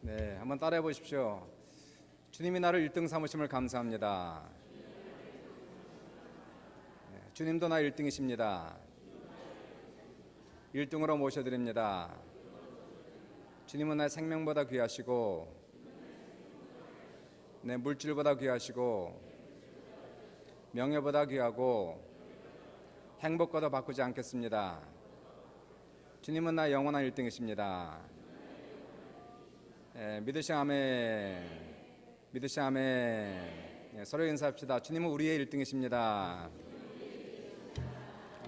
네, 한번 따라해 보십시오. 주님이 나를 1등 삼으심을 감사합니다. 네, 주님도 나 1등이십니다. 1등으로 모셔드립니다. 주님은 나의 생명보다 귀하시고 내 물질보다 귀하시고 명예보다 귀하고 행복과도 바꾸지 않겠습니다. 주님은 나의 영원한 1등이십니다. 믿으시 아멘. 믿으시 아멘. 서로 인사합시다. 주님은 우리의 1등이십니다.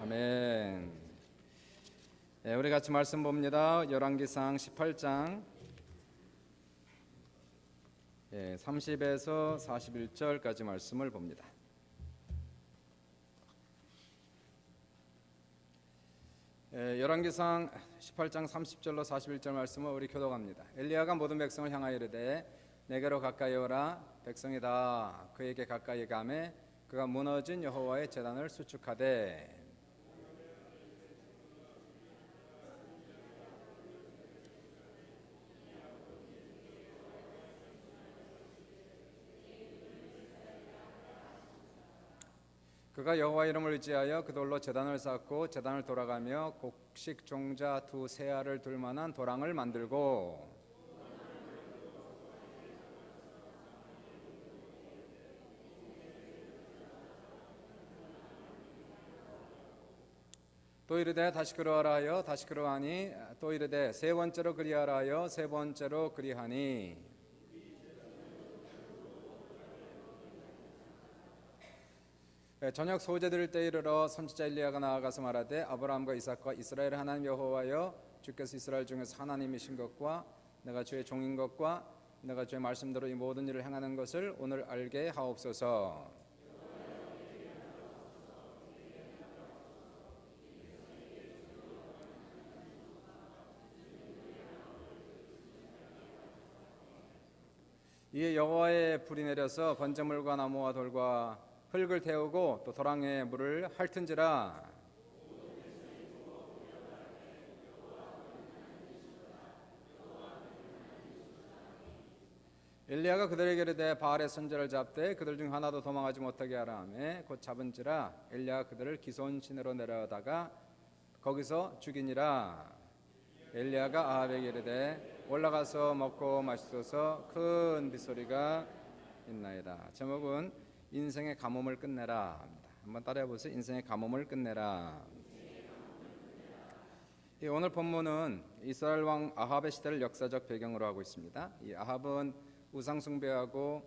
아멘. 우리 같이 말씀 봅니다. 열왕기상 18장 30에서 41절까지 말씀을 봅니다. 열왕기상 18장 30절로 41절 말씀을 우리 교독합니다. 엘리야가 모든 백성을 향하여 이르되 내게로 가까이 오라. 백성이 다 그에게 가까이 가매 그가 무너진 여호와의 제단을 수축하되 그가 여호와 이름을 의지하여 그 돌로 제단을 쌓고 제단을 돌아가며 곡식 종자 두 세알을 둘 만한 도랑을 만들고 또 이르되 다시 그러하라 하여 다시 그러하니 또 이르되 세 번째로 그리하라 하여 세 번째로 그리하니 저녁 소재 드릴 때 이르러 선지자 엘리야가 나아가서 말하되 아브라함과 이삭과 이스라엘 하나님 여호와여 주께서 이스라엘 중에서 하나님이신 것과 내가 주의 종인 것과 내가 주의 말씀대로 이 모든 일을 행하는 것을 오늘 알게 하옵소서. 이에 여호와의 불이 내려서 번제물과 나무와 돌과 흙을 태우고 또 도랑에 물을 핥은지라. 엘리야가 그들에게 이르되 바알의 선지자를 잡되 그들 중 하나도 도망하지 못하게 하라 하매 곧 잡은지라. 엘리야가 그들을 기손 시내로 내려다가 거기서 죽이니라. 엘리야가 아합에게 이르되 올라가서 먹고 마시소서. 큰 빗소리가 있나이다. 제목은 인생의 가뭄을 끝내라 합니다. 한번 따라해 보세요. 인생의 가뭄을 끝내라. 오늘 본문은 이스라엘 왕 아합의 시대를 역사적 배경으로 하고 있습니다. 이 아합은 우상 숭배하고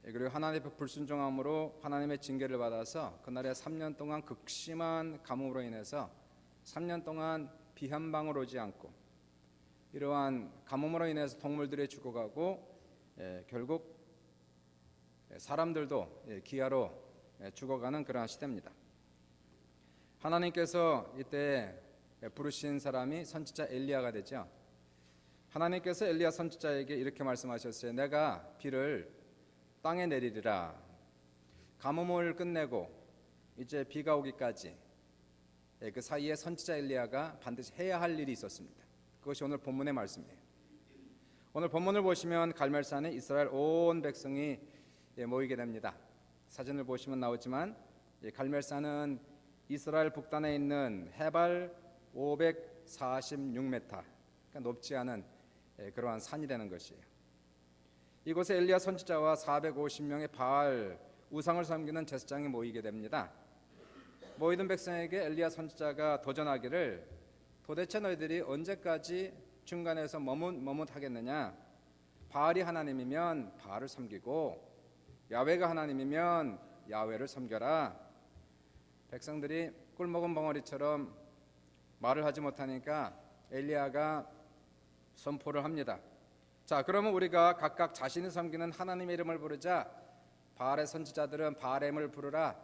그리고 하나님의 불순종함으로 하나님의 징계를 받아서 그날에 3년 동안 극심한 가뭄으로 인해서 3년 동안 비 한 방울 오지 않고 이러한 가뭄으로 인해서 동물들이 죽어가고 결국 사람들도 기아로 죽어가는 그러한 시대입니다. 하나님께서 이때 부르신 사람이 선지자 엘리야가 되죠. 하나님께서 엘리야 선지자에게 이렇게 말씀하셨어요. 내가 비를 땅에 내리리라. 가뭄을 끝내고 이제 비가 오기까지 그 사이에 선지자 엘리야가 반드시 해야 할 일이 있었습니다. 그것이 오늘 본문의 말씀이에요. 오늘 본문을 보시면 갈멜산에 이스라엘 온 백성이 모이게 됩니다. 사진을 보시면 나오지만 갈멜산은 이스라엘 북단에 있는 해발 546m, 그러니까 높지 않은 그러한 산이 되는 것이에요. 이곳에 엘리야 선지자와 450명의 바알 우상을 섬기는 제사장이 모이게 됩니다. 모이던 백성에게 엘리야 선지자가 도전하기를 도대체 너희들이 언제까지 중간에서 머뭇하겠느냐? 바알이 하나님이면 바알을 섬기고 야훼가 하나님이면 야훼를 섬겨라. 백성들이 꿀먹은 벙어리처럼 말을 하지 못하니까 엘리야가 선포를 합니다. 자, 그러면 우리가 각각 자신이 섬기는 하나님의 이름을 부르자. 바알의 선지자들은 바알의 이름을 부르라.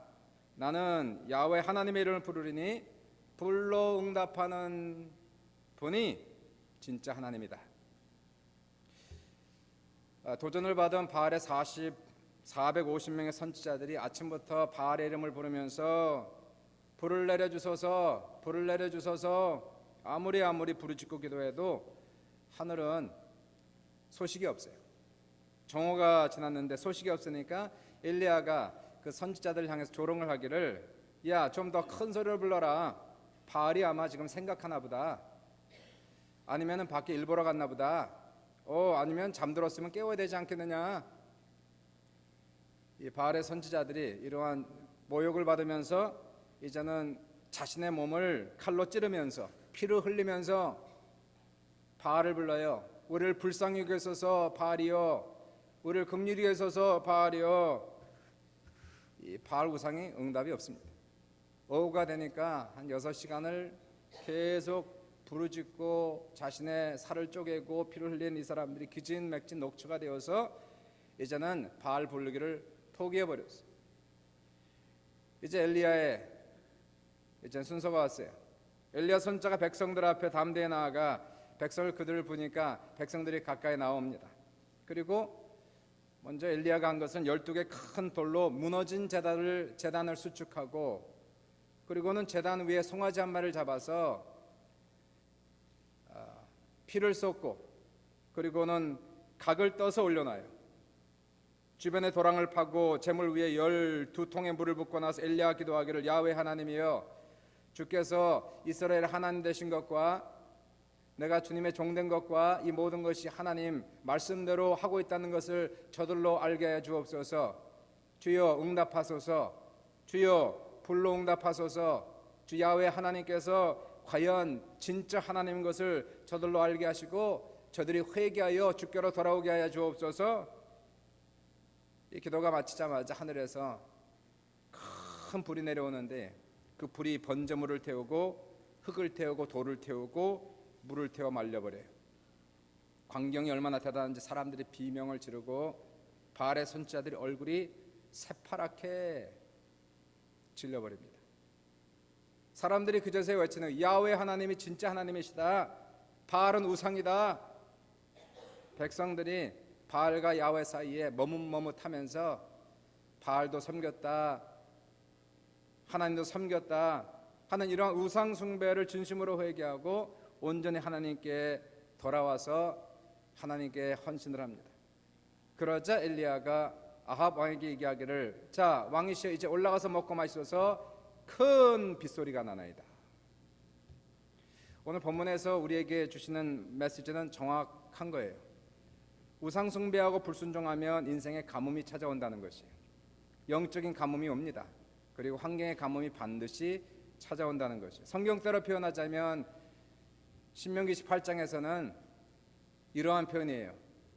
나는 야훼 하나님의 이름을 부르리니 불로 응답하는 분이 진짜 하나님이다. 도전을 받은 바알의 450명의 선지자들이 아침부터 바알의 이름을 부르면서 불을 내려주소서, 불을 내려주소서 아무리 부르짖고 기도해도 하늘은 소식이 없어요. 정오가 지났는데 소식이 없으니까 엘리야가 그 선지자들 향해서 조롱을 하기를, 야, 좀 더 큰 소리를 불러라. 바알이 아마 지금 생각하나 보다. 아니면은 밖에 일 보러 갔나 보다. 아니면 잠들었으면 깨워야 되지 않겠느냐. 이 바알의 선지자들이 이러한 모욕을 받으면서 이제는 자신의 몸을 칼로 찌르면서 피를 흘리면서 바알을 불러요. 우리를 불쌍히 여기소서 바알이여, 우리를 긍휼히 여기소서 바알이여. 이 바알 우상이 응답이 없습니다. 오후가 되니까 한 6시간을 계속 부르짖고 자신의 살을 쪼개고 피를 흘린 이 사람들이 기진맥진 녹초가 되어서 이제는 바알 부르기를 포기해버렸어요. 이제 엘리야의 이제 순서가 왔어요. 엘리야 선지자가 백성들 앞에 담대히 나아가 백성을 그들을 부니까 백성들이 가까이 나옵니다. 그리고 먼저 엘리야가 한 것은 12개 큰 돌로 무너진 제단을 수축하고, 그리고는 제단 위에 송아지 한 마리를 잡아서 피를 쏟고, 그리고는 각을 떠서 올려놔요. 주변에 도랑을 파고 제물 위에 12통의 물을 붓고 나서 엘리야가 기도하기를, 야훼 하나님이여, 주께서 이스라엘 하나님 되신 것과 내가 주님의 종된 것과 이 모든 것이 하나님 말씀대로 하고 있다는 것을 저들로 알게 해 주옵소서. 주여 응답하소서. 주여 불로 응답하소서. 주 야훼 하나님께서 과연 진짜 하나님인 것을 저들로 알게 하시고 저들이 회개하여 주께로 돌아오게 하여 주옵소서. 이 기도가 마치자마자 하늘에서 큰 불이 내려오는데 그 불이 번제물을 태우고 흙을 태우고 돌을 태우고 물을 태워 말려버려요. 광경이 얼마나 대단한지 사람들이 비명을 지르고 바알의 선지자들이 얼굴이 새파랗게 질려버립니다. 사람들이 그제서야 외치는, 야훼 하나님이 진짜 하나님이시다. 바알은 우상이다. 백성들이 바알과 야훼 사이에 머뭇머뭇하면서 바알도 섬겼다, 하나님도 섬겼다 하는 이러한 우상 숭배를 진심으로 회개하고 온전히 하나님께 돌아와서 하나님께 헌신을 합니다. 그러자 엘리야가 아합 왕에게 얘기하기를, 자 왕이시여, 이제 올라가서 먹고 마시소서. 큰 빗소리가 나나이다. 오늘 본문에서 우리에게 주시는 메시지는 정확한 거예요. 우상 숭배하고 불순종하면 인생에 가뭄이 찾아온다는 것이에요. 영적인 가뭄이 옵니다. 그리고 환경의 가뭄이 반드시 찾아온다는 것이에요. 성경대로 표현하자면 신명기 18장에서는 이러한 표현이에요.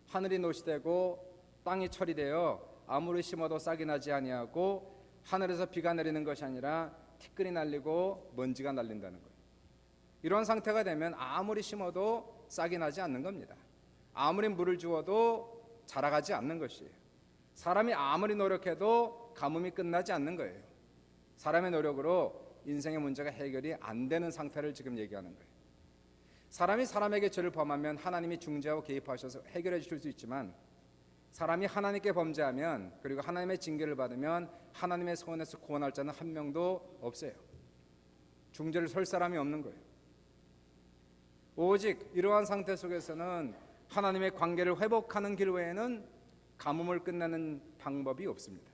하늘이 노시되고 땅이 철이 되어 아무리 심어도 싹이 나지 아니하고 하늘에서 비가 내리는 것이 아니라 티끌이 날리고 먼지가 날린다는 거예요. 이런 상태가 되면 아무리 심어도 싹이 나지 않는 겁니다. 아무리 물을 주어도 자라가지 않는 것이에요. 사람이 아무리 노력해도 가뭄이 끝나지 않는 거예요. 사람의 노력으로 인생의 문제가 해결이 안 되는 상태를 지금 얘기하는 거예요. 사람이 사람에게 죄를 범하면 하나님이 중재하고 개입하셔서 해결해 주실 수 있지만, 사람이 하나님께 범죄하면 그리고 하나님의 징계를 받으면 하나님의 손에서 구원할 자는 한 명도 없어요. 중재를 설 사람이 없는 거예요. 오직 이러한 상태 속에서는 하나님의 관계를 회복하는 길 외에는 가뭄을 끝내는 방법이 없습니다.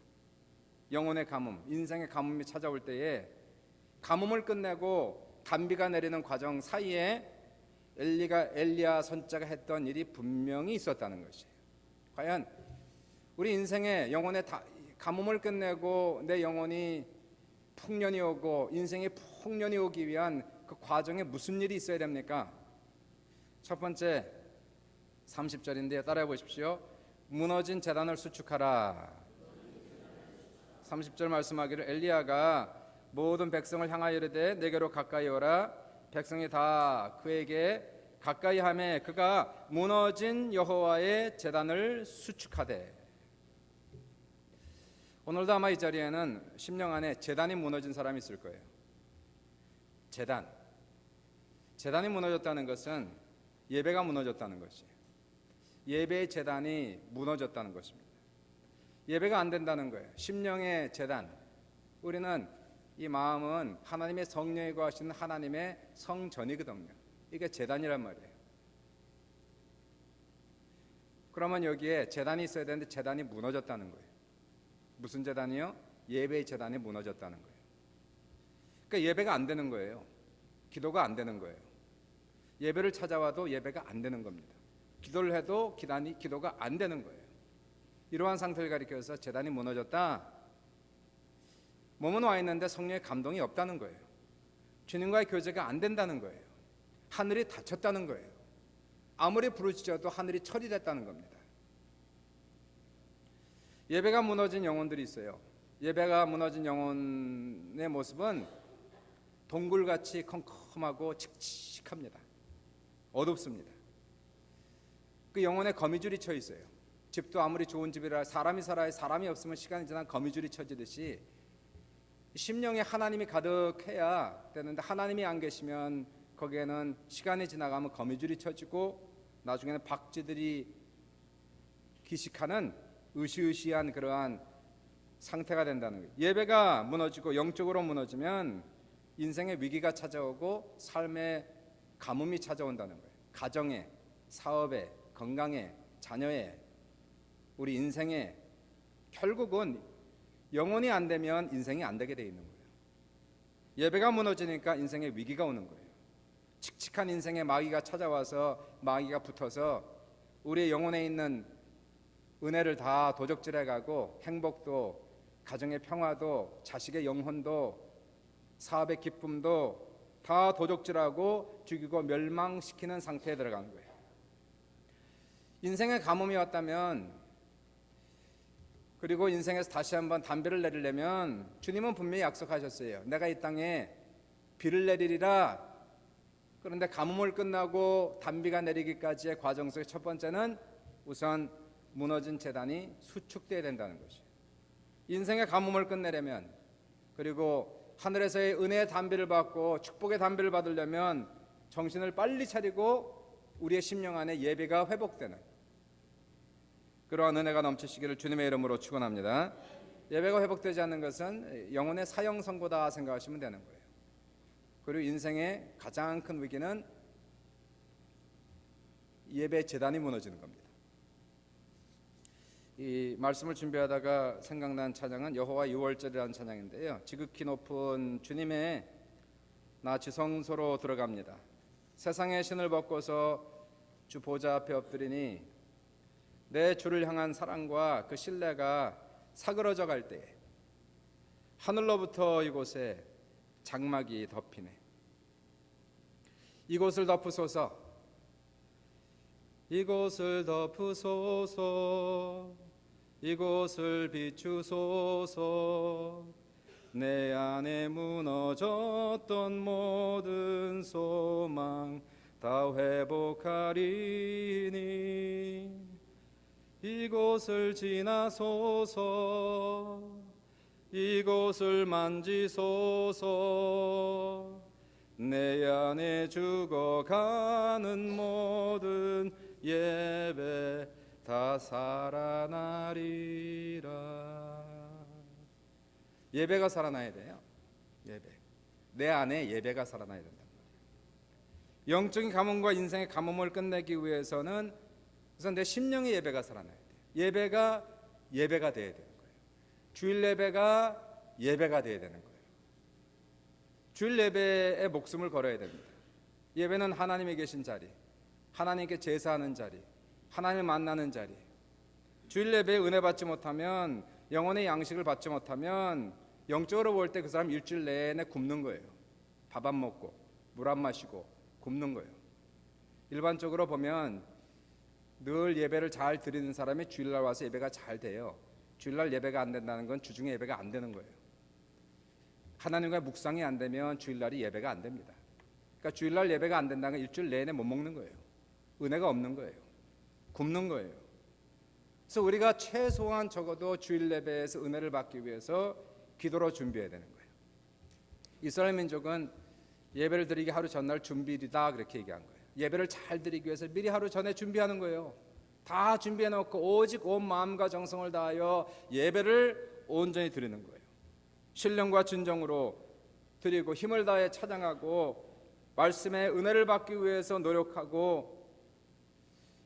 영혼의 가뭄, 인생의 가뭄이 찾아올 때에 가뭄을 끝내고 단비가 내리는 과정 사이에 엘리야 선지자가 했던 일이 분명히 있었다는 것이에요. 과연 우리 인생의 영혼의 가뭄을 끝내고 내 영혼이 풍년이 오고 인생의 풍년이 오기 위한 그 과정에 무슨 일이 있어야 됩니까? 첫 번째 30절인데요. 따라해 보십시오. 무너진 제단을 수축하라. 30절 말씀하기를, 엘리야가 모든 백성을 향하여 이르되 내게로 가까이 오라. 백성이 다 그에게 가까이 하매 그가 무너진 여호와의 제단을 수축하되. 오늘도 아마 이 자리에는 심령 안에 제단이 무너진 사람이 있을 거예요. 제단이 무너졌다는 것은 예배가 무너졌다는 것이에요. 예배의 제단이 무너졌다는 것입니다. 예배가 안 된다는 거예요. 심령의 제단. 우리는 이 마음은 하나님의 성령이 거하시는 하나님의 성전이거든요. 이게 제단이란 말이에요. 그러면 여기에 제단이 있어야 되는데 제단이 무너졌다는 거예요. 무슨 제단이요? 예배의 제단이 무너졌다는 거예요. 그러니까 예배가 안 되는 거예요. 기도가 안 되는 거예요. 예배를 찾아와도 예배가 안 되는 겁니다. 기도를 해도 기도가 안 되는 거예요. 이러한 상태를 가리켜서 제단이 무너졌다. 몸은 와 있는데 성령의 감동이 없다는 거예요. 주님과의 교제가 안 된다는 거예요. 하늘이 닫혔다는 거예요. 아무리 부르짖어도 하늘이 처리됐다는 겁니다. 예배가 무너진 영혼들이 있어요. 예배가 무너진 영혼의 모습은 동굴같이 컴컴하고 칙칙합니다. 어둡습니다. 그 영혼에 거미줄이 쳐 있어요. 집도 아무리 좋은 집이라 사람이 살아야 사람이 없으면 시간이 지나 거미줄이 쳐지듯이 심령에 하나님이 가득해야 되는데 하나님이 안 계시면 거기에는 시간이 지나가면 거미줄이 쳐지고 나중에는 박쥐들이 기식하는 으시으시한 그러한 상태가 된다는 거예요. 예배가 무너지고 영적으로 무너지면 인생의 위기가 찾아오고 삶의 가뭄이 찾아온다는 거예요. 가정에, 사업에, 건강에, 자녀에, 우리 인생에 결국은 영혼이 안 되면 인생이 안 되게 돼 있는 거예요. 예배가 무너지니까 인생의 위기가 오는 거예요. 칙칙한 인생의 마귀가 찾아와서 마귀가 붙어서 우리의 영혼에 있는 은혜를 다 도적질해가고 행복도, 가정의 평화도, 자식의 영혼도, 사업의 기쁨도 다 도적질하고 죽이고 멸망시키는 상태에 들어가는 거예요. 인생의 가뭄이 왔다면, 그리고 인생에서 다시 한번 단비를 내리려면 주님은 분명히 약속하셨어요. 내가 이 땅에 비를 내리리라. 그런데 가뭄을 끝나고 단비가 내리기까지의 과정 속의 첫 번째는 우선 무너진 제단이 수축돼야 된다는 것이에요. 인생의 가뭄을 끝내려면, 그리고 하늘에서의 은혜의 단비를 받고 축복의 단비를 받으려면 정신을 빨리 차리고 우리의 심령 안에 예배가 회복되는 그러한 은혜가 넘치시기를 주님의 이름으로 축원합니다. 예배가 회복되지 않는 것은 영혼의 사형 선고다 생각하시면 되는 거예요. 그리고 인생의 가장 큰 위기는 예배 제단이 무너지는 겁니다. 이 말씀을 준비하다가 생각난 찬양은 여호와 유월절이라는 찬양인데요. 지극히 높은 주님의 나 지성소로 들어갑니다. 세상의 신을 벗고서 주 보좌 앞에 엎드리니 내 주를 향한 사랑과 그 신뢰가 사그러져 갈 때에 하늘로부터 이곳에 장막이 덮이네. 이곳을 덮으소서, 이곳을 덮으소서, 이곳을 비추소서. 내 안에 무너졌던 모든 소망 다 회복하리니 이곳을 지나소서, 이곳을 만지소서. 내 안에 죽어가는 모든 예배 다 살아나리라. 예배가 살아나야 돼요. 예배. 내 안에 예배가 살아나야 된다. 영적인 가뭄과 인생의 가뭄을 끝내기 위해서는 우선 내 심령의 예배가 살아나야 돼요. 예배가 돼야 되는 거예요. 주일 예배가 예배가 돼야 되는 거예요. 주일 예배에 목숨을 걸어야 됩니다. 예배는 하나님이 계신 자리, 하나님께 제사하는 자리, 하나님을 만나는 자리. 주일 예배에 은혜 받지 못하면, 영혼의 양식을 받지 못하면 영적으로 볼 때 그 사람 일주일 내내 굶는 거예요. 밥 안 먹고 물 안 마시고 굶는 거예요. 일반적으로 보면 늘 예배를 잘 드리는 사람이 주일날 와서 예배가 잘 돼요. 주일날 예배가 안 된다는 건 주중에 예배가 안 되는 거예요. 하나님과 묵상이 안 되면 주일날이 예배가 안 됩니다. 그러니까 주일날 예배가 안 된다는 건 일주일 내내 못 먹는 거예요. 은혜가 없는 거예요. 굶는 거예요. 그래서 우리가 최소한 적어도 주일 예배에서 은혜를 받기 위해서 기도로 준비해야 되는 거예요. 이스라엘 민족은 예배를 드리기 하루 전날 준비일이다 그렇게 얘기한 거예요. 예배를 잘 드리기 위해서 미리 하루 전에 준비하는 거예요. 다 준비해 놓고 오직 온 마음과 정성을 다하여 예배를 온전히 드리는 거예요. 신령과 진정으로 드리고 힘을 다해 찬양하고 말씀의 은혜를 받기 위해서 노력하고,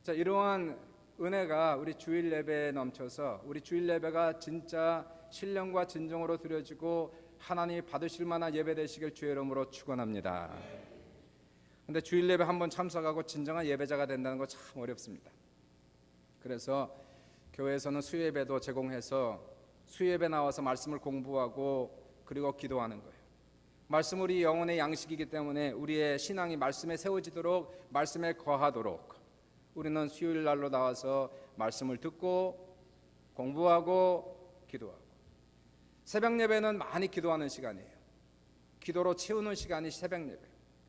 자, 이러한 은혜가 우리 주일 예배에 넘쳐서 우리 주일 예배가 진짜 신령과 진정으로 드려지고 하나님이 받으실 만한 예배 되시길 주의 이름으로 축원합니다. 근데 주일 예배 한번 참석하고 진정한 예배자가 된다는 거 참 어렵습니다. 그래서 교회에서는 수요예배도 제공해서 수요예배 나와서 말씀을 공부하고 그리고 기도하는 거예요. 말씀 우리 영혼의 양식이기 때문에 우리의 신앙이 말씀에 세워지도록 말씀에 거하도록 우리는 수요일 날로 나와서 말씀을 듣고 공부하고 기도하고 새벽 예배는 많이 기도하는 시간이에요. 기도로 채우는 시간이 새벽 예배.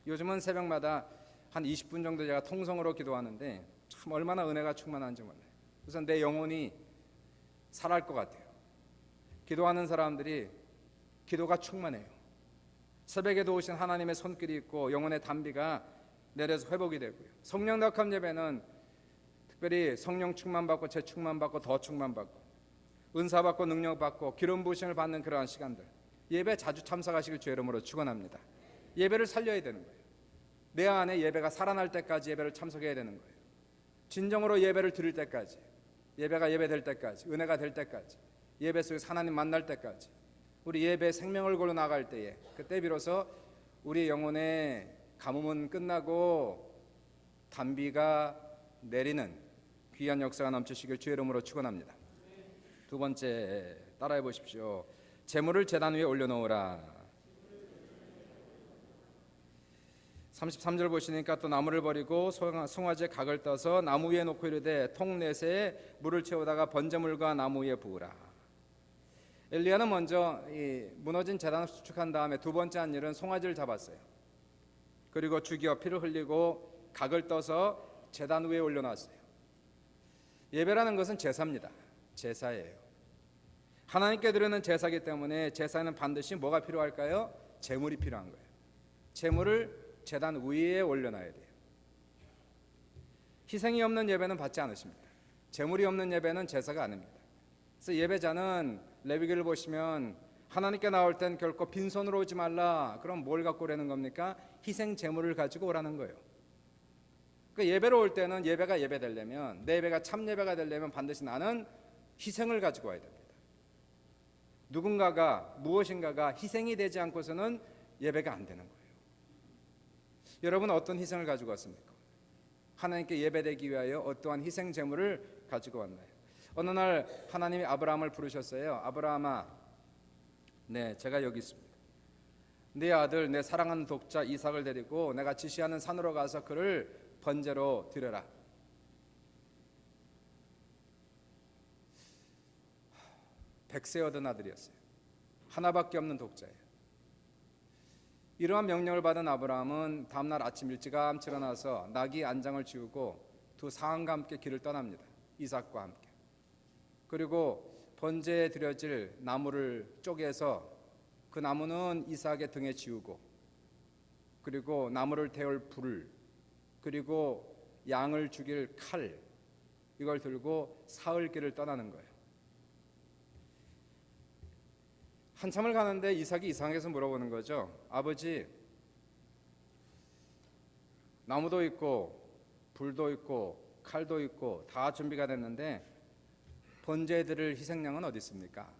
요즘은 새벽마다 한 20분 정도 제가 통성으로 기도하는데 참 얼마나 은혜가 충만한지 몰라요. 그래서 내 영혼이 살아날 것 같아요. 기도하는 사람들이 기도가 충만해요. 새벽에도 오신 하나님의 손길이 있고 영혼의 담비가 내려서 회복이 되고요. 성령 덕함 예배는 특별히 성령 충만받고 재충만받고 더 충만받고 은사받고 능력받고 기름 부으심을 받는 그러한 시간들, 예배 자주 참석하시길 주의 이름으로 축원합니다. 예배를 살려야 되는 거예요. 내 안에 예배가 살아날 때까지 예배를 참석해야 되는 거예요. 진정으로 예배를 드릴 때까지, 예배가 예배될 때까지, 은혜가 될 때까지, 예배 속에서 하나님 만날 때까지, 우리 예배 생명을 걸어 나갈 때에 그때 비로소 우리 영혼의 가뭄은 끝나고 단비가 내리는 귀한 역사가 넘치시길 주의 이름으로 축원합니다. 두 번째 따라해 보십시오. 재물을 제단 위에 올려놓으라. 33절 보시니까 또 나무를 버리고 송아지에 각을 떠서 나무 위에 놓고 이르되 통 넷에 물을 채우다가 번제물과 나무 위에 부으라. 엘리야는 먼저 이 무너진 제단을 수축한 다음에 두 번째 한 일은 송아지를 잡았어요. 그리고 죽여 피를 흘리고 각을 떠서 제단 위에 올려놨어요. 예배라는 것은 제사입니다. 제사예요. 하나님께 드리는 제사이기 때문에 제사에는 반드시 뭐가 필요할까요? 제물이 필요한 거예요. 제물을 제단 위에 올려놔야 돼요. 희생이 없는 예배는 받지 않으십니다. 제물이 없는 예배는 제사가 아닙니다. 그래서 예배자는 레위기를 보시면 하나님께 나올 땐 결코 빈손으로 오지 말라. 그럼 뭘 갖고 오라는 겁니까? 희생 제물을 가지고 오라는 거예요. 그러니까 예배로 올 때는 예배가 예배되려면, 내 예배가 참 예배가 되려면 반드시 나는 희생을 가지고 와야 됩니다. 누군가가 무엇인가가 희생이 되지 않고서는 예배가 안 되는 거예요. 여러분 어떤 희생을 가지고 왔습니까? 하나님께 예배되기 위하여 어떠한 희생 제물을 가지고 왔나요? 어느 날 하나님이 아브라함을 부르셨어요. 아브라함아, 네, 제가 여기 있습니다. 네 아들, 내 사랑하는 독자 이삭을 데리고 내가 지시하는 산으로 가서 그를 번제로 드려라. 백세 얻은 아들이었어요. 하나밖에 없는 독자예요. 이러한 명령을 받은 아브라함은 다음날 아침 일찌감치 일어나서 나귀 안장을 지우고 두 사항과 함께 길을 떠납니다. 이삭과 함께. 그리고 번제에 드려질 나무를 쪼개서 그 나무는 이삭의 등에 지우고, 그리고 나무를 태울 불, 그리고 양을 죽일 칼, 이걸 들고 사흘 길을 떠나는 거예요. 한참을 가는데 이삭이 이상해서 물어보는 거죠. 아버지, 나무도 있고 불도 있고 칼도 있고 다 준비가 됐는데 번제에 드릴 희생양은 어디 있습니까?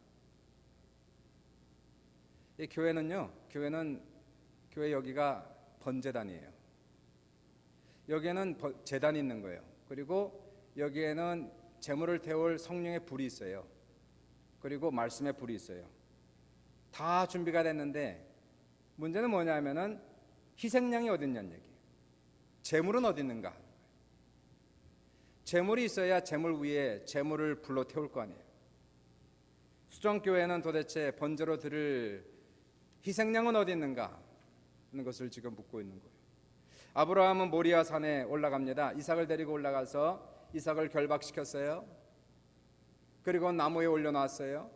이 교회는요, 교회 여기가 번제단이에요. 여기에는 제단이 있는 거예요. 그리고 여기에는 제물을 태울 성령의 불이 있어요. 그리고 말씀의 불이 있어요. 다 준비가 됐는데 문제는 뭐냐면은 희생양이 어디 있냐는 얘기예요. 제물은 어디 있는가? 제물이 있어야 제물 위에 제물을 불로 태울 거 아니에요. 수정교회는 도대체 번제로 드릴 희생양은 어디 있는가 하는 것을 지금 묻고 있는 거예요. 아브라함은 모리아 산에 올라갑니다. 이삭을 데리고 올라가서 이삭을 결박시켰어요. 그리고 나무에 올려놨어요.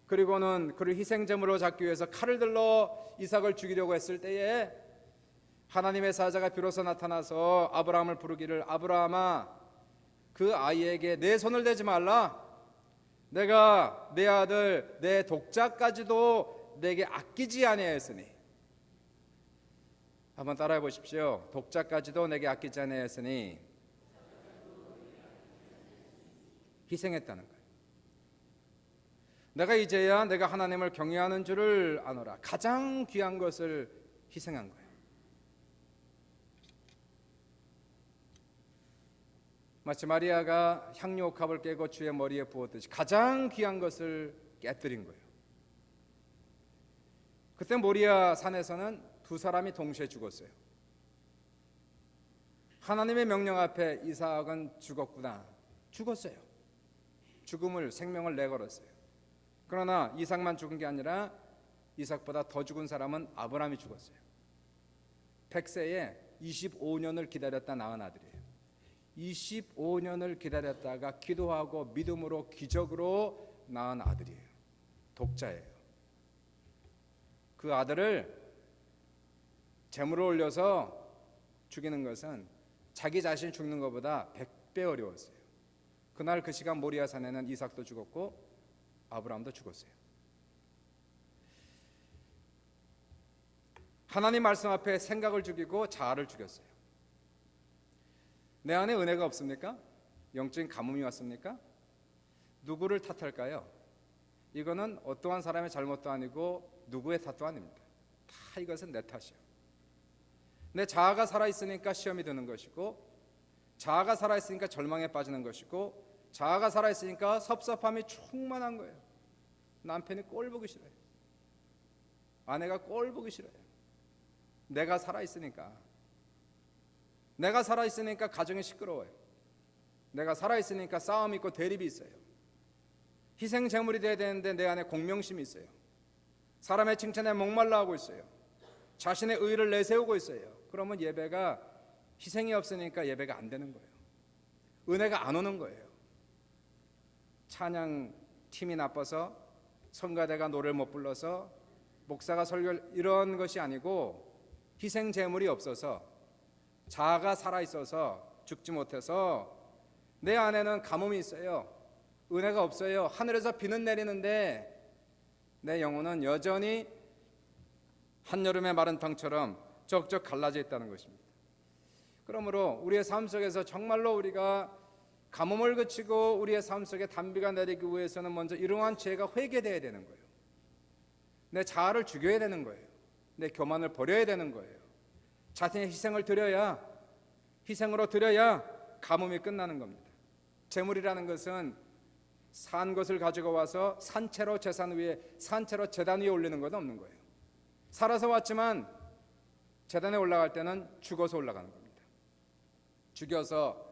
그리고는 그를 희생제물로 잡기 위해서 칼을 들러 이삭을 죽이려고 했을 때에 하나님의 사자가 비로소 나타나서 아브라함을 부르기를, 아브라함아, 그 아이에게 내 손을 대지 말라. 내가 내 아들 내 독자까지도 내게 아끼지 아니하였으니. 한번 따라해 보십시오. 독자까지도 내게 아끼지 아니하였으니. 희생했다는 거예요. 내가 이제야 내가 하나님을 경외하는 줄을 아노라. 가장 귀한 것을 희생한 거예요. 마치 마리아가 향유옥합을 깨고 주의 머리에 부었듯이 가장 귀한 것을 깨뜨린 거예요. 그때 모리아 산에서는 두 사람이 동시에 죽었어요. 하나님의 명령 앞에 이삭은 죽었구나. 죽었어요. 생명을 내걸었어요. 그러나 이삭만 죽은 게 아니라 이삭보다 더 죽은 사람은 아브라함이 죽었어요. 100세에 25년을 기다렸다 낳은 아들이에요. 25년을 기다렸다가 기도하고 믿음으로 기적으로 낳은 아들이에요. 독자예요. 그 아들을 제물을 올려서 죽이는 것은 자기 자신 죽는 것보다 100배 어려웠어요. 그날 그 시간 모리아 산에는 이삭도 죽었고 아브라함도 죽었어요. 하나님 말씀 앞에 생각을 죽이고 자아를 죽였어요. 내 안에 은혜가 없습니까? 영적인 가뭄이 왔습니까? 누구를 탓할까요? 이거는 어떠한 사람의 잘못도 아니고 누구의 탓도 아닙니다. 다 이것은 내 탓이에요. 내 자아가 살아있으니까 시험이 드는 것이고, 자아가 살아있으니까 절망에 빠지는 것이고, 자아가 살아있으니까 섭섭함이 충만한 거예요. 남편이 꼴 보기 싫어요. 아내가 꼴 보기 싫어요. 내가 살아있으니까 가정이 시끄러워요. 내가 살아있으니까 싸움이 있고 대립이 있어요. 희생제물이 돼야 되는데 내 안에 공명심이 있어요. 사람의 칭찬에 목말라 하고 있어요. 자신의 의의를 내세우고 있어요. 그러면 예배가 희생이 없으니까 예배가 안 되는 거예요. 은혜가 안 오는 거예요. 찬양 팀이 나빠서 성가대가 노래를 못 불러서 목사가 설교 이런 것이 아니고 희생 제물이 없어서 자아가 살아있어서 죽지 못해서 내 안에는 가뭄이 있어요. 은혜가 없어요. 하늘에서 비는 내리는데 내 영혼은 여전히 한여름의 마른 땅처럼 적적 갈라져 있다는 것입니다. 그러므로 우리의 삶 속에서 정말로 우리가 가뭄을 그치고 우리의 삶 속에 단비가 내리기 위해서는 먼저 이러한 죄가 회개되어야 되는 거예요. 내 자아를 죽여야 되는 거예요. 내 교만을 버려야 되는 거예요. 자신의 희생으로 드려야 가뭄이 끝나는 겁니다. 제물이라는 것은 산 것을 가지고 와서 산채로 재단 위에 올리는 것은 없는 거예요. 살아서 왔지만 재단에 올라갈 때는 죽어서 올라가는 겁니다. 죽여서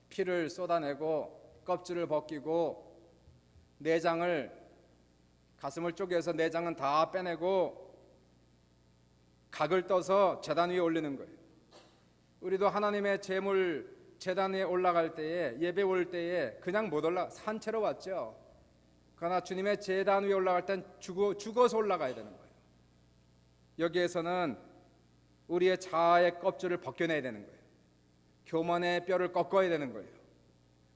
피를 쏟아내고 껍질을 벗기고 가슴을 쪼개서 내장은 다 빼내고 각을 떠서 제단 위에 올리는 거예요. 우리도 하나님의 제물 제단 위에 올라갈 때에, 예배 올 때에 그냥 못 산채로 왔죠. 그러나 주님의 제단 위에 올라갈 땐 죽어서 올라가야 되는 거예요. 여기에서는 우리의 자아의 껍질을 벗겨내야 되는 거예요. 교만의 뼈를 꺾어야 되는 거예요.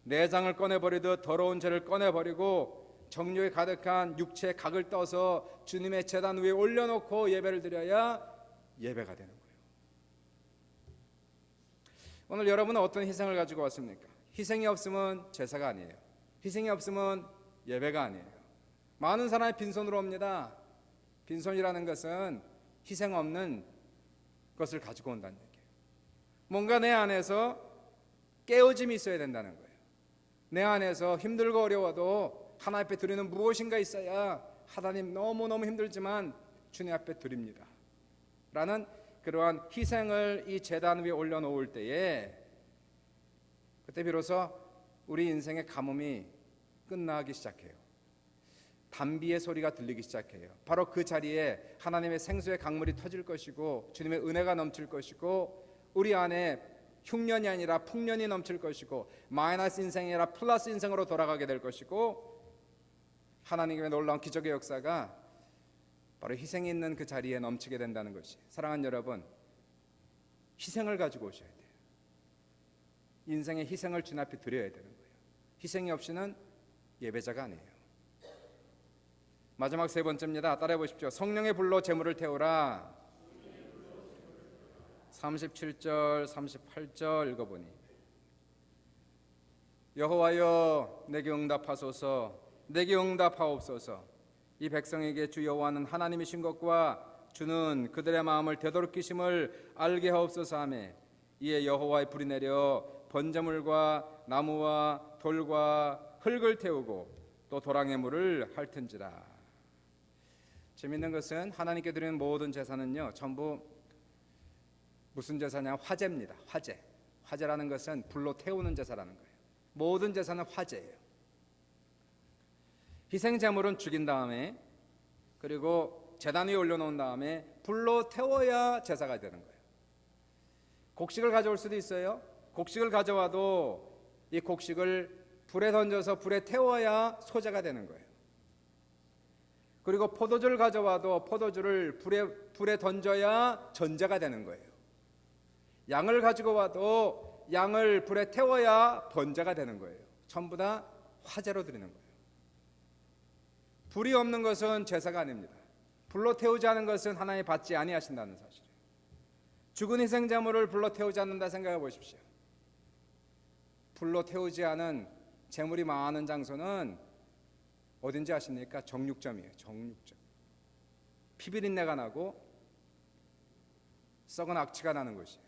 내장을 꺼내버리듯 더러운 죄를 꺼내버리고 정욕에 가득한 육체의 각을 떠서 주님의 제단 위에 올려놓고 예배를 드려야 예배가 되는 거예요. 오늘 여러분은 어떤 희생을 가지고 왔습니까? 희생이 없으면 제사가 아니에요. 희생이 없으면 예배가 아니에요. 많은 사람이 빈손으로 옵니다. 빈손이라는 것은 희생 없는 것을 가지고 온다는 얘기예요. 뭔가 내 안에서 깨어짐이 있어야 된다는 거예요. 내 안에서 힘들고 어려워도 하나님 앞에 드리는 무엇인가 있어야 하나님 너무너무 힘들지만 주님 앞에 드립니다 라는 그러한 희생을 이 제단 위에 올려놓을 때에 그때 비로소 우리 인생의 가뭄이 끝나기 시작해요. 단비의 소리가 들리기 시작해요. 바로 그 자리에 하나님의 생수의 강물이 터질 것이고 주님의 은혜가 넘칠 것이고 우리 안에 흉년이 아니라 풍년이 넘칠 것이고 마이너스 인생이 아니라 플러스 인생으로 돌아가게 될 것이고 하나님의 놀라운 기적의 역사가 바로 희생이 있는 그 자리에 넘치게 된다는 것이, 사랑하는 여러분, 희생을 가지고 오셔야 돼요. 인생의 희생을 주님 앞에 드려야 되는 거예요. 희생이 없이는 예배자가 아니에요. 마지막 세 번째입니다. 따라해 보십시오. 성령의 불로 제물을 태우라. 37절 38절 읽어보니 여호와여 내게 응답하소서, 내게 응답하옵소서. 이 백성에게 주 여호와는 하나님이신 것과 주는 그들의 마음을 되돌이키심을 알게 하옵소서 하며, 이에 여호와의 불이 내려 번제물과 나무와 돌과 흙을 태우고 또 도랑의 물을 핥은지라. 재밌는 것은 하나님께 드리는 모든 제사는요, 전부 무슨 제사냐? 화제입니다. 화제. 화제라는 것은 불로 태우는 제사라는 거예요. 모든 제사는 화제예요. 희생 제물은 죽인 다음에, 그리고 제단 위에 올려놓은 다음에 불로 태워야 제사가 되는 거예요. 곡식을 가져올 수도 있어요. 곡식을 가져와도 이 곡식을 불에 던져서 불에 태워야 소제가 되는 거예요. 그리고 포도주를 가져와도 포도주를 불에 던져야 전제가 되는 거예요. 양을 가지고 와도 양을 불에 태워야 번제가 되는 거예요. 전부 다 화제로 드리는 거예요. 불이 없는 것은 제사가 아닙니다. 불로 태우지 않은 것은 하나님이 받지 아니하신다는 사실이에요. 죽은 희생제물을 불로 태우지 않는다 생각해 보십시오. 불로 태우지 않은 제물이 많은 장소는 어딘지 아십니까? 정육점이에요. 정육점. 피비린내가 나고 썩은 악취가 나는 것이에요.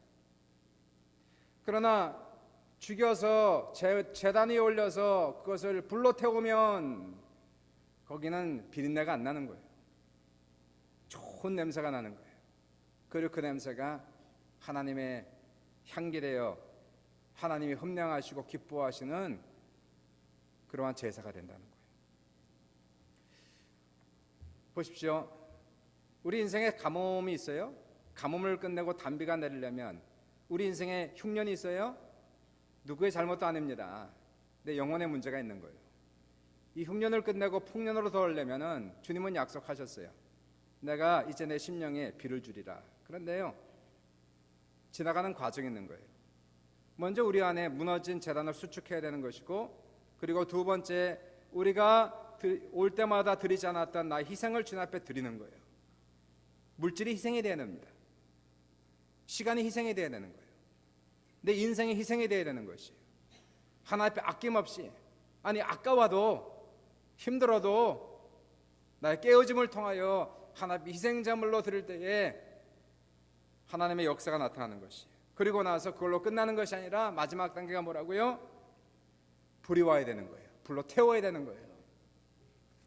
그러나 죽여서 제단 위에 올려서 그것을 불로 태우면 거기는 비린내가 안 나는 거예요. 좋은 냄새가 나는 거예요. 그리고 그 냄새가 하나님의 향기되어 하나님이 흠령하시고 기뻐하시는 그러한 제사가 된다는 거예요. 보십시오. 우리 인생에 가뭄이 있어요. 가뭄을 끝내고 단비가 내리려면 우리 인생에 흉년이 있어요. 누구의 잘못도 아닙니다. 내 영혼의 문제가 있는 거예요. 이 흉년을 끝내고 풍년으로 돌아오려면 주님은 약속하셨어요. 내가 이제 내 심령에 비를 주리라. 그런데요, 지나가는 과정이 있는 거예요. 먼저 우리 안에 무너진 제단을 수축해야 되는 것이고, 그리고 두 번째, 우리가 올 때마다 드리지 않았던 나의 희생을 주님 앞에 드리는 거예요. 물질이 희생이 되어야 됩니다. 시간이 희생이 되어야 되는 거예요. 내 인생이 희생이 되어야 되는 것이에요. 하나님 앞에 아낌없이, 아니 아까워도 힘들어도 나의 깨어짐을 통하여 하나님 희생제물로 드릴 때에 하나님의 역사가 나타나는 것이에요. 그리고 나서 그걸로 끝나는 것이 아니라 마지막 단계가 뭐라고요? 불이 와야 되는 거예요. 불로 태워야 되는 거예요.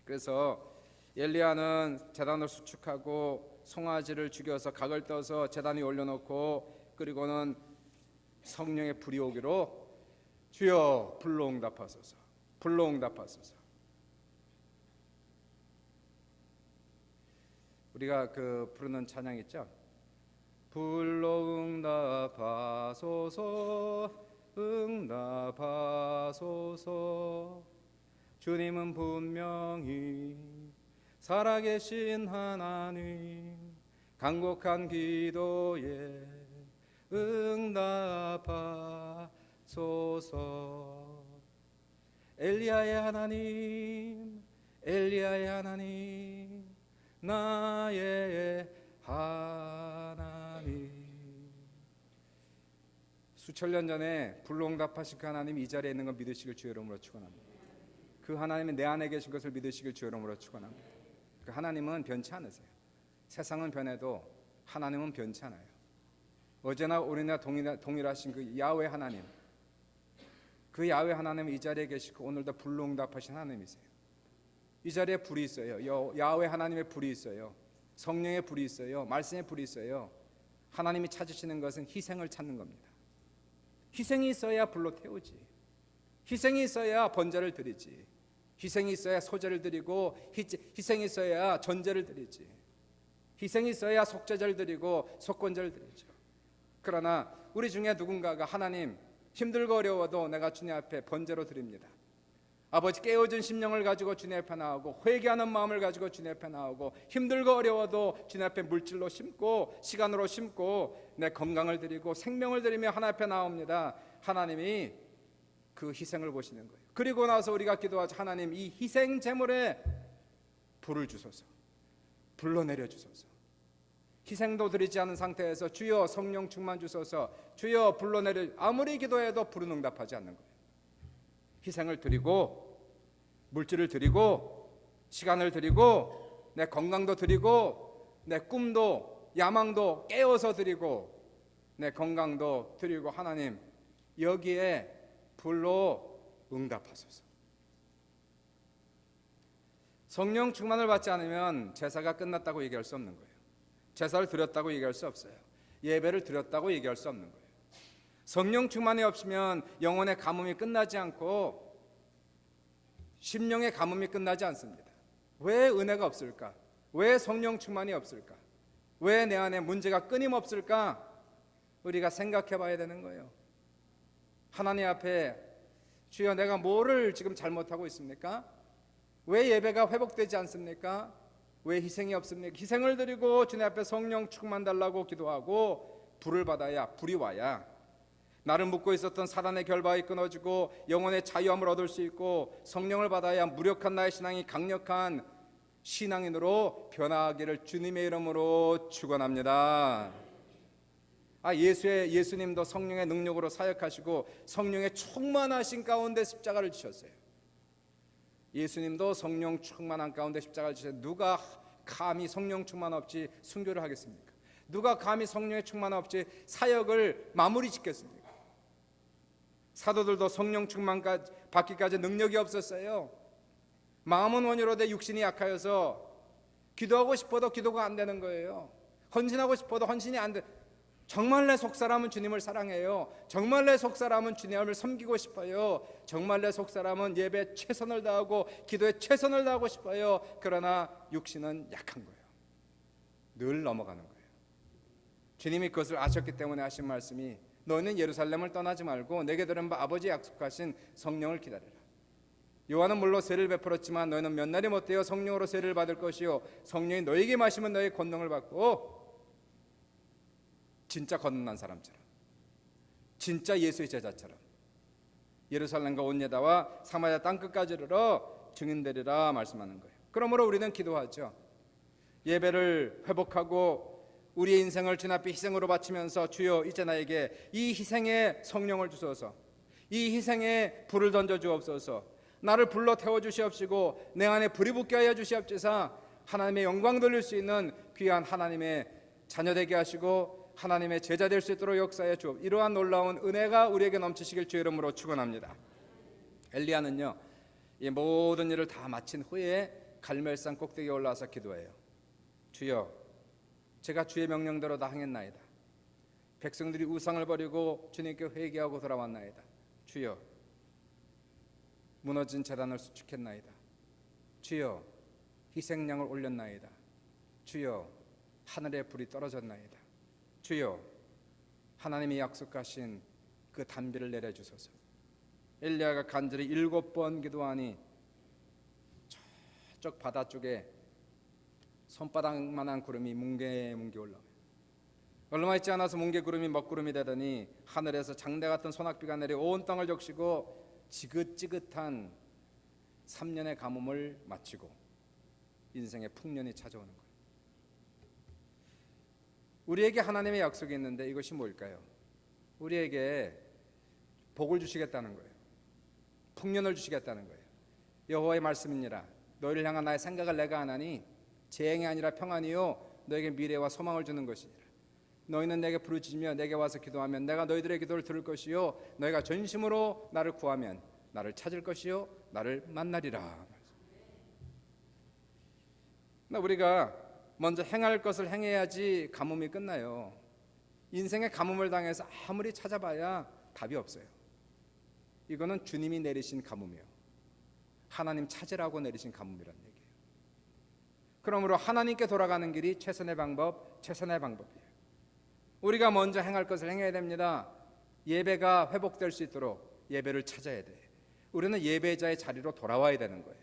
그래서 엘리야는 제단을 수축하고 송아지를 죽여서 각을 떠서 제단 위에 올려놓고, 그리고는 성령의 불이 오기로 주여 불로 응답하소서, 불로 응답하소서. 우리가 그 부르는 찬양 있죠? 불로 응답하소서, 응답하소서. 주님은 분명히 살아계신 하나님, 간곡한 기도에 응답하소서. 엘리야의 하나님, 엘리야의 하나님, 나의 하나님. 수천 년 전에 불로 응답하신 그 하나님이 이 자리에 있는 걸 믿으시길 주의 이름으로 축원합니다. 그 하나님은 내 안에 계신 것을 믿으시길 주의 이름으로 축원합니다. 그 하나님은 변치 않으세요. 세상은 변해도 하나님은 변치 않아요. 어제나 오늘이나 동일하신 그 야훼 하나님, 그 야훼 하나님은 이 자리에 계시고 오늘도 불로 응답하신 하나님이세요. 이 자리에 불이 있어요. 야훼 하나님의 불이 있어요. 성령의 불이 있어요. 말씀의 불이 있어요. 하나님이 찾으시는 것은 희생을 찾는 겁니다. 희생이 있어야 불로 태우지. 희생이 있어야 번제를 드리지. 희생이 있어야 소제를 드리고, 희생이 있어야 전제를 드리지. 희생이 있어야 속죄제를 드리고 속건제를 드리죠. 그러나 우리 중에 누군가가 하나님, 힘들고 어려워도 내가 주님 앞에 번제로 드립니다. 아버지, 깨어진 심령을 가지고 주님 앞에 나오고, 회개하는 마음을 가지고 주님 앞에 나오고, 힘들고 어려워도 주님 앞에 물질로 심고 시간으로 심고 내 건강을 드리고 생명을 드리며 하나님 앞에 나옵니다. 하나님이 그 희생을 보시는 거예요. 그리고 나서 우리가 기도하자. 하나님, 이 희생 제물에 불을 주소서, 불로 내려 주소서. 희생도 드리지 않은 상태에서 주여 성령 충만 주소서, 주여 불로 내려, 아무리 기도해도 불은 응답하지 않는 거예요. 희생을 드리고 물질을 드리고 시간을 드리고 내 건강도 드리고 내 꿈도 야망도 깨워서 드리고 내 건강도 드리고 하나님 여기에 불로 응답하소서. 성령 충만을 받지 않으면 제사가 끝났다고 얘기할 수 없는 거예요. 제사를 드렸다고 얘기할 수 없어요. 예배를 드렸다고 얘기할 수 없는 거예요. 성령 충만이 없으면 영혼의 가뭄이 끝나지 않고 심령의 가뭄이 끝나지 않습니다. 왜 은혜가 없을까? 왜 성령 충만이 없을까? 왜 내 안에 문제가 끊임없을까? 우리가 생각해 봐야 되는 거예요. 하나님 앞에 주여 내가 뭐를 지금 잘못하고 있습니까? 왜 예배가 회복되지 않습니까? 왜 희생이 없습니까? 희생을 드리고 주님 앞에 성령 충만 달라고 기도하고 불을 받아야 불이 와야 나를 묶고 있었던 사단의 결박이 끊어지고 영혼의 자유함을 얻을 수 있고 성령을 받아야 무력한 나의 신앙이 강력한 신앙인으로 변화하기를 주님의 이름으로 축원합니다. 예수님도 성령의 능력으로 사역하시고 성령의 충만하신 가운데 십자가를 지셨어요. 예수님도 성령 충만한 가운데 십자가를 지셨어요. 누가 감히 성령 충만 없이 순교를 하겠습니까? 누가 감히 성령의 충만 없이 사역을 마무리 짓겠습니까? 사도들도 성령 충만 받기까지 능력이 없었어요. 마음은 원이로되 육신이 약하여서 기도하고 싶어도 기도가 안 되는 거예요. 헌신하고 싶어도 헌신이 안 돼. 정말 내 속사람은 주님을 사랑해요. 정말 내 속사람은 주님을 섬기고 싶어요. 정말 내 속사람은 예배에 최선을 다하고 기도에 최선을 다하고 싶어요. 그러나 육신은 약한 거예요. 늘 넘어가는 거예요. 주님이 그것을 아셨기 때문에 하신 말씀이 너희는 예루살렘을 떠나지 말고 내게 들은 바 아버지 약속하신 성령을 기다리라. 요한은 물론 세를 베풀었지만 너희는 몇 날이 못되어 성령으로 세를 받을 것이요 성령이 너희에게 마시면 너희 권능을 받고 진짜 거듭난 사람처럼 진짜 예수의 제자처럼 예루살렘과 온 유다와 사마리아 땅끝까지 이르러 증인되리라 말씀하는 거예요. 그러므로 우리는 기도하죠. 예배를 회복하고 우리의 인생을 주님 앞에 희생으로 바치면서 주여 이제 나에게 이 희생의 성령을 주소서, 이 희생의 불을 던져 주옵소서, 나를 불러 태워 주시옵시고 내 안에 불이 붙게 하여 주시옵소서. 하나님의 영광 돌릴 수 있는 귀한 하나님의 자녀 되게 하시고 하나님의 제자 될 수 있도록 역사해 주옵. 이러한 놀라운 은혜가 우리에게 넘치시길 주의 이름으로 축원합니다. 엘리야는요 이 모든 일을 다 마친 후에 갈멜산 꼭대기에 올라와서 기도해요. 주여 제가 주의 명령대로 다 행했나이다. 백성들이 우상을 버리고 주님께 회개하고 돌아왔나이다. 주여 무너진 제단을 수축했나이다. 주여 희생양을 올렸나이다. 주여 하늘에 불이 떨어졌나이다. 주여 하나님이 약속하신 그 단비를 내려주소서. 엘리야가 간절히 7번 기도하니 저쪽 바다 쪽에 손바닥만한 구름이 뭉게뭉게 올라와요. 얼마 있지 않아서 뭉게구름이 먹구름이 되더니 하늘에서 장대 같은 소낙비가 내려 온 땅을 적시고 지긋지긋한 3년의 가뭄을 마치고 인생의 풍년이 찾아오는 거예요. 우리에게 하나님의 약속이 있는데 이것이 뭘까요? 우리에게 복을 주시겠다는 거예요. 풍년을 주시겠다는 거예요. 여호와의 말씀이니라. 너희를 향한 나의 생각을 내가 아나니 재앙이 아니라 평안이요 너에게 미래와 소망을 주는 것이니라. 너희는 내게 부르짖으며 내게 와서 기도하면 내가 너희들의 기도를 들을 것이요 너희가 전심으로 나를 구하면 나를 찾을 것이요 나를 만나리라. 우리가 먼저 행할 것을 행해야지 가뭄이 끝나요. 인생의 가뭄을 당해서 아무리 찾아봐야 답이 없어요. 이거는 주님이 내리신 가뭄이에요. 하나님 찾으라고 내리신 가뭄이란 얘기예요. 그러므로 하나님께 돌아가는 길이 최선의 방법이에요. 우리가 먼저 행할 것을 행해야 됩니다. 예배가 회복될 수 있도록 예배를 찾아야 돼. 우리는 예배자의 자리로 돌아와야 되는 거예요.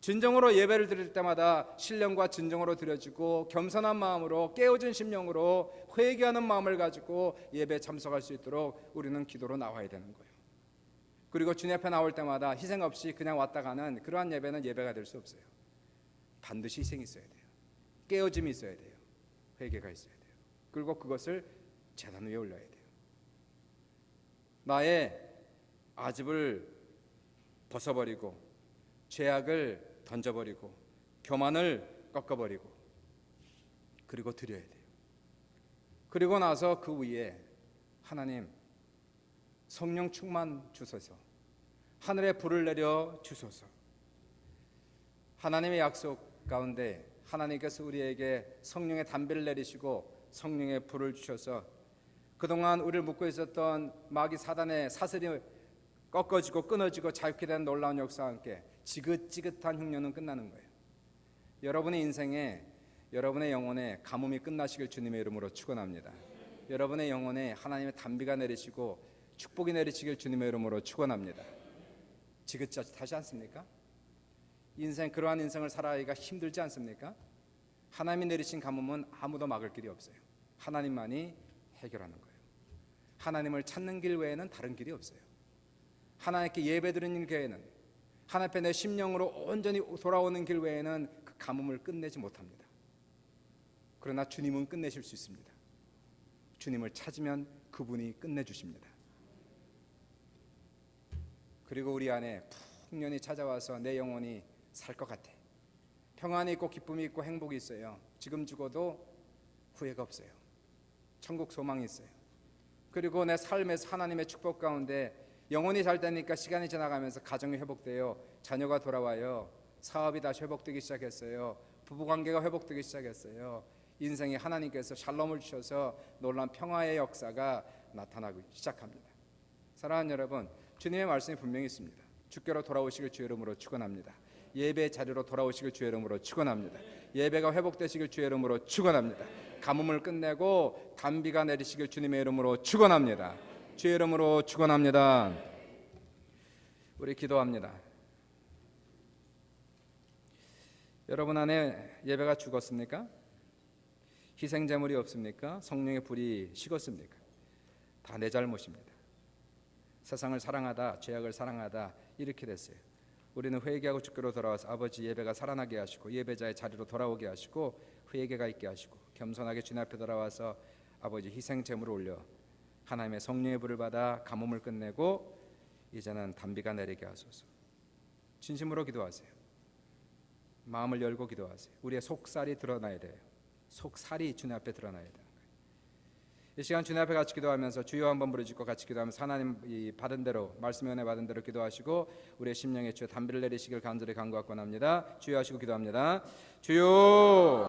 진정으로 예배를 드릴 때마다 신령과 진정으로 드려지고 겸손한 마음으로 깨어진 심령으로 회개하는 마음을 가지고 예배에 참석할 수 있도록 우리는 기도로 나와야 되는 거예요. 그리고 주님 앞에 나올 때마다 희생 없이 그냥 왔다 가는 그러한 예배는 예배가 될 수 없어요. 반드시 희생이 있어야 돼요. 깨어짐이 있어야 돼요. 회개가 있어야 돼요. 그리고 그것을 제단 위에 올려야 돼요. 나의 아집을 벗어버리고 죄악을 던져버리고 교만을 꺾어버리고 그리고 드려야 돼요. 그리고 나서 그 위에 하나님 성령 충만 주소서, 하늘의 불을 내려 주소서. 하나님의 약속 가운데 하나님께서 우리에게 성령의 담배를 내리시고 성령의 불을 주셔서 그동안 우리를 묶고 있었던 마귀 사단의 사슬이 꺾어지고 끊어지고 자유케 된 놀라운 역사와 함께 지긋지긋한 흉년은 끝나는 거예요. 여러분의 인생에, 여러분의 영혼에 가뭄이 끝나시길 주님의 이름으로 축원합니다. 여러분의 영혼에 하나님의 담비가 내리시고 축복이 내리시길 주님의 이름으로 축원합니다. 지긋지긋하지 않습니까? 인생, 그러한 인생을 살아가기가 힘들지 않습니까? 하나님이 내리신 가뭄은 아무도 막을 길이 없어요. 하나님만이 해결하는 거예요. 하나님을 찾는 길 외에는 다른 길이 없어요. 하나님께 예배드리는 길 외에는, 하나님 앞에 내 심령으로 온전히 돌아오는 길 외에는 그 가뭄을 끝내지 못합니다. 그러나 주님은 끝내실 수 있습니다. 주님을 찾으면 그분이 끝내주십니다. 그리고 우리 안에 풍년이 찾아와서 내 영혼이 살 것 같아. 평안이 있고 기쁨이 있고 행복이 있어요. 지금 죽어도 후회가 없어요. 천국 소망이 있어요. 그리고 내 삶에서 하나님의 축복 가운데 영혼이 잘 되니까 시간이 지나가면서 가정이 회복돼요. 자녀가 돌아와요. 사업이 다시 회복되기 시작했어요. 부부관계가 회복되기 시작했어요. 인생에 하나님께서 샬롬을 주셔서 놀라운 평화의 역사가 나타나기 시작합니다. 사랑하는 여러분, 주님의 말씀이 분명히 있습니다. 주께로 돌아오시길 주의 이름으로 축원합니다. 예배 자리로 돌아오시길 주의 이름으로 축원합니다. 예배가 회복되시길 주의 이름으로 축원합니다. 가뭄을 끝내고 단비가 내리시길 주님의 이름으로 축원합니다. 주의 이름으로 축원합니다. 우리 기도합니다. 여러분 안에 예배가 죽었습니까? 희생제물이 없습니까? 성령의 불이 식었습니까? 다 내 잘못입니다. 세상을 사랑하다, 죄악을 사랑하다 이렇게 됐어요. 우리는 회개하고 주께로 돌아와서 아버지 예배가 살아나게 하시고 예배자의 자리로 돌아오게 하시고 회개가 있게 하시고 겸손하게 주님 앞에 돌아와서 아버지 희생제물을 올려 하나님의 성령의 불을 받아 가뭄을 끝내고 이제는 단비가 내리게 하소서. 진심으로 기도하세요. 마음을 열고 기도하세요. 우리의 속살이 드러나야 돼요. 속살이 주님 앞에 드러나야 돼요. 이 시간 주님 앞에 같이 기도하면서 주여 한번 부르짖고 같이 기도하면서 하나님 이 받은 대로 말씀의 은혜 받은 대로 기도하시고 우리의 심령에 주의 담비를 내리시길 간절히 간구하곤 합니다. 주여 하시고 기도합니다. 주여